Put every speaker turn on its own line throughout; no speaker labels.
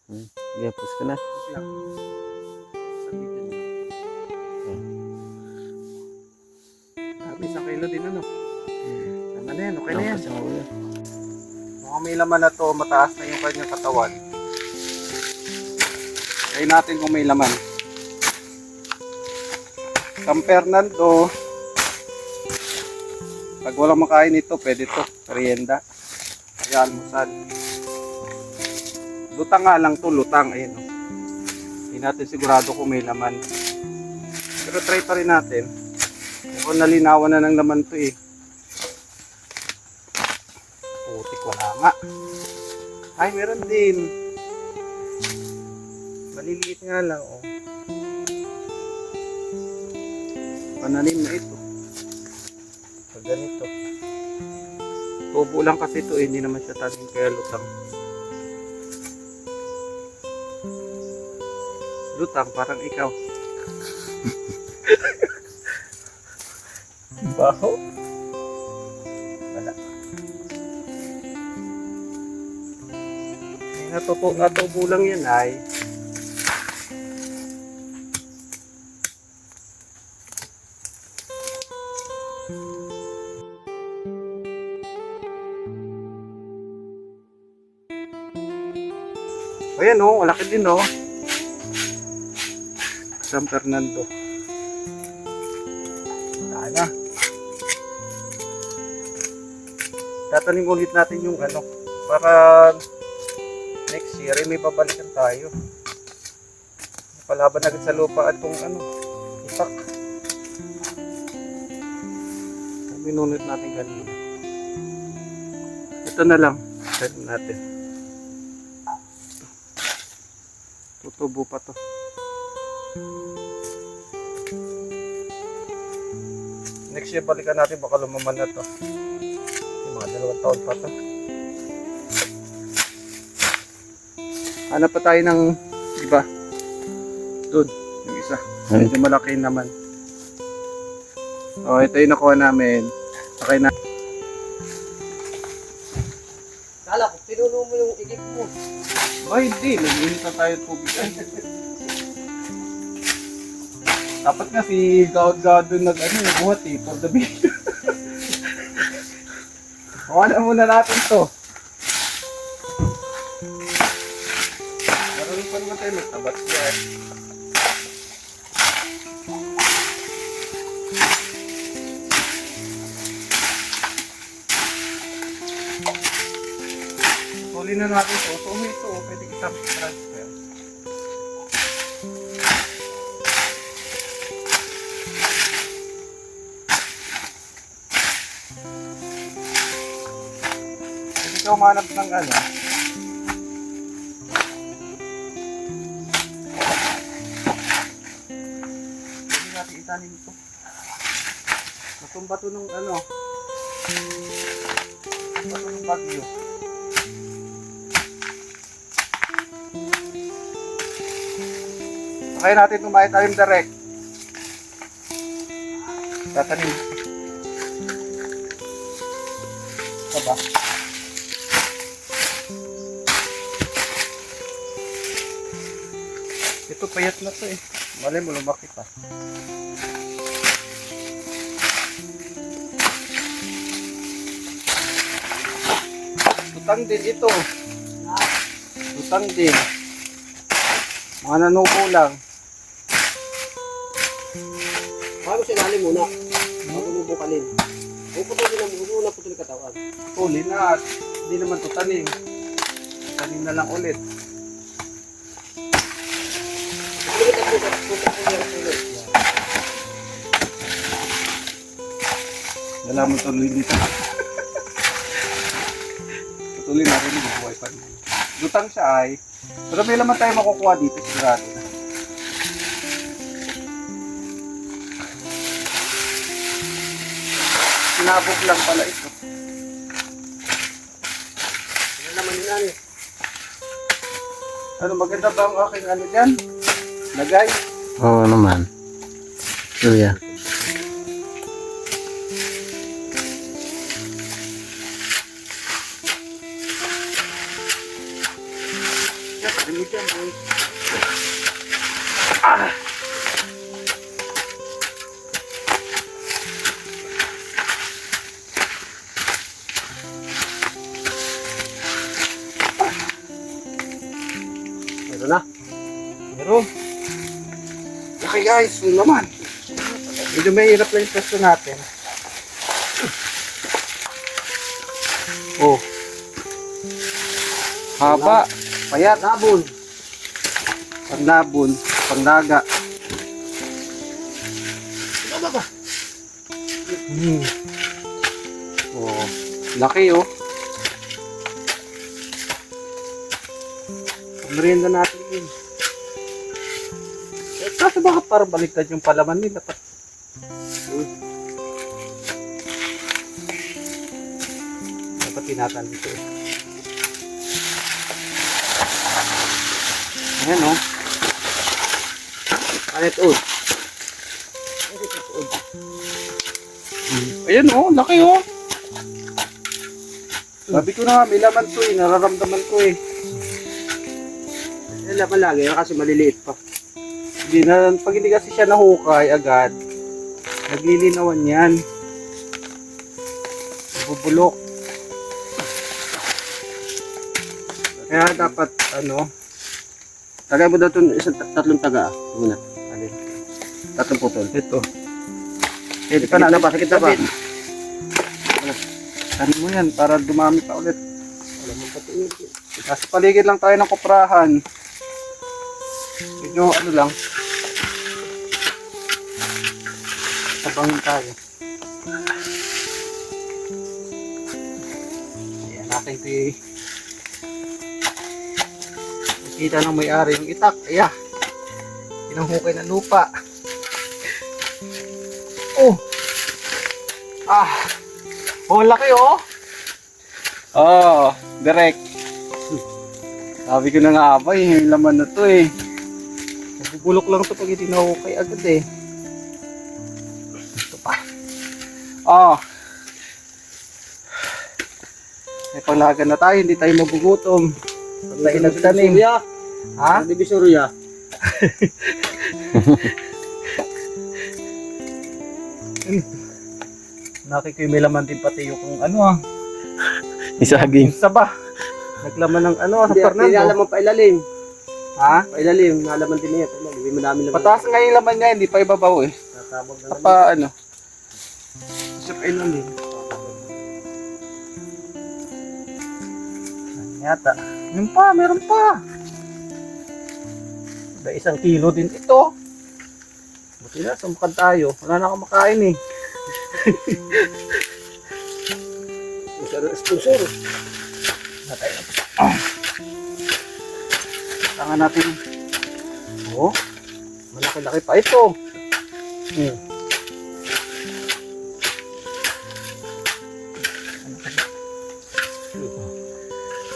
Gapos ka na.
Lang. Sabitin mo. Grabe, 1 kilo din ano. Tama na yan, okay na yan.
Kasi ako yan.
Mukhang may laman na to, mataas na yung kanyang katawan. Try natin kung may laman. San Fernando. Pag walang makain ito, pwede to. Merienda. Kaya almusal. Lutang nga lang to, lutang. Ayun, oh. Hindi natin sigurado kung may laman. Pero try pa rin natin. Kung nalinawan na ng laman to eh. Putik, wala nga. Ay, meron din. Maliliit nga lang, oh. Pananim na ito. Pag ganito. Tubo lang kasi ito eh, hindi naman siya tanim kaya lutang. Lutang, parang ikaw. Baho? Wala. Natubo lang yan ay. Ayan o, malaki din o. San Fernando. Wala na. Tatanim ulit natin yung ano, para next year may babalikan tayo. Palaban agad sa lupa at kung ano, ipak. Minunod natin kanina. Ito na lang. Tanim natin. Tutubo pa to. Next year balikan natin, baka lumaman na to. Yung mga 2 taon pa to. Hanap pa tayo ng iba. Doon, yung isa. Medyo malaki naman. Oh, ito yung nakuha namin. Okay na.
Kala ko, pinuno mo yung igip mo.
Ay, hindi. Nag-init na tayo tubig. Dapat nga si Gaud doon nagbuhat eh. For the video. Wala muna natin to. Marunong pa naman tayo magtabat dyan. Tuloy na natin to. So, ito. Pwede kita transfer. Pwede ka umanap ng ano. Pwede natin itanim ito. Matumba to nung ano. Matumba to nung bagyo. Kaya natin tumayo tayo direct. Tatanim. Ito ba? Ito payat na to eh. Malay mo lumaki pa. Lutang din ito. Lutang din. Mga nanukulang.
Paano sinali muna? Bago mo bukalin. Kung putulin ang muna, putulin katawan.
Huli na at hindi naman ito tanim. Tanim na lang ulit.
Putulin ang putulin.
Wala mo tuloy dito. Tutuloy natin yung buhay pa rin. Lutang siya ay. Pero may laman tayo makukuha dito. Sigurado na. Sinabog lang pala ito.
Ano naman yun ano?
Ano, maganda ba ang aking ano dyan? Lagay?
Oo naman. Luya.
Yan, pwede
Ano dyan, boy? Meron na.
Meron. Okay guys, yun naman. Medyo mahirap lang yung pwesto natin. Oh. Haba. Payat.
Nabon.
Pangnabon. Pangnaga.
Baba.
Oh. Laki oh. Merienda natin yun. Kaso baka parang baliktad yung palaman nila. Dapat tinatan dito eh. Ayan o.
Palit ud.
Ayan o, laki o. Sabi ko na nga, may laman to eh. Nararamdaman ko eh.
Yan laban lagi kasi maliliit pa.
Hindi na, pag hindi kasi siya nahukay agad, naglilinawan yan. Bubulok. Kaya dapat ano,
Tagay mo daw itong isang tatlong taga. Muna.
alin,
Tatlong putol.
ito.
Sakit pa na ba? Sakit na ba?
Tanin mo yan para dumami pa ulit.
Alam mo pati yun.
Nasa paligid lang tayo ng kuprahan. Medyo ano lang. Sabangin tayo. Ayan natin ito eh. Nakita ng may-ari yung itak. Ayan. Pinanghukay ng lupa. Oh! Ah! Oh, laki oh! Oh, direct. Sabi ko na nga ba eh, yung laman na to eh. Bubulok lang to pag hindi nahukay agad eh. Ito pa. Oh. May panglagan na tayo, hindi tayo magugutom. Pag tayo nagtanim. Ha?
Hindi Bisurya.
Nakikoy may laman din pati yung ano ah.
Isaging.
Isa ba? Naglaman ng ano sa
Hindi
Fernando.
nalaman pa ilalim.
Ha?
Pa ilalim. Nalaman din niya. Hindi madami laman.
Pataas nga yung laman niya, hindi pa ibabaw eh.
Tatabag na
Pa ano? Sa ilalim. Yata. Yun pa, meron pa. Ba, 1 kilo din ito. Buti na, sumakad tayo. Wala na akong makain eh.
Sponsor.
Tangan natin. Oh, malaki-laki pa ito.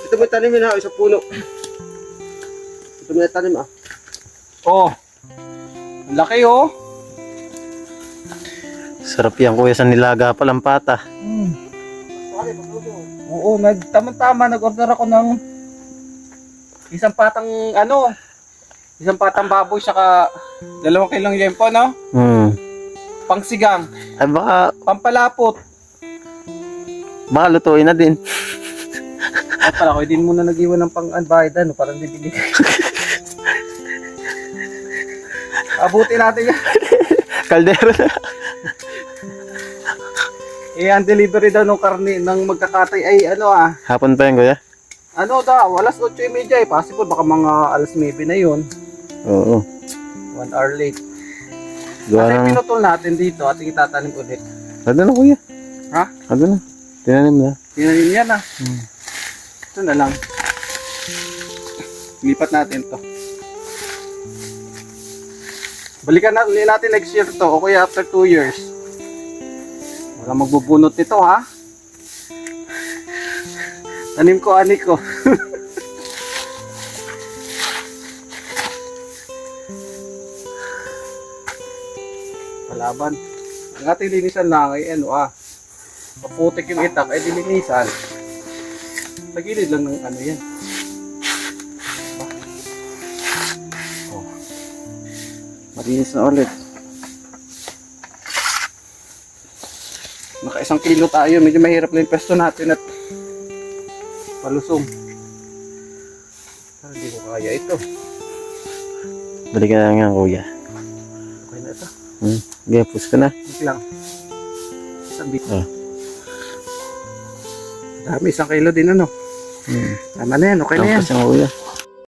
Ito may tanim na isang puno. Ito may tanim ah.
Oh, ang laki oh.
Sarap yan kuya sa nilaga palang pata.
Oo, tama-tama nag-order ako ng isang patang ano, isang patang baboy saka 2 kilong yempo, no? Pangsigang,
Ay baka
pampalapot.
lutuin na din.
At pala ko, hindi muna nag-iwan ng pang-unbayad, no? Parang hindi binigay. Abutin natin yan.
Kaldero na.
Eh, ang delivery daw ng karne ng magkakatay ay ano ah.
Hapon pa yan kuya?
Ano daw, alas 8:30 eh. Possible, baka mga alas 9 na yun.
Oo.
1 hour late.
Gawa
Kasi
ng...
pinutol natin dito at itatanim ulit.
Ano na kuya?
Ha?
Ano na? Tinanim na.
Tinanim yan ah. Ito na lang. Lipat natin to. Balikan natin next year to o kaya after 2 years. Wala magbubunot nito ha. Tanim ko, ani ko. Palaban. Ang ating linisan lang ay ano ah. Paputik yung itak ay dilinisan. Sa gilid lang ng ano yan. Linis na ulit. Naka 1 kilo tayo. Medyo mahirap na yung pwesto natin at palusong. Hindi ko kaya ito.
Balik ka na nga, kuya.
Okay na ito.
Okay, push ka na.
Wait lang. Sabi.
Ah.
Dami, 1 kilo din ano. Tama na yan, okay na yan.
Tampas yan, kuya.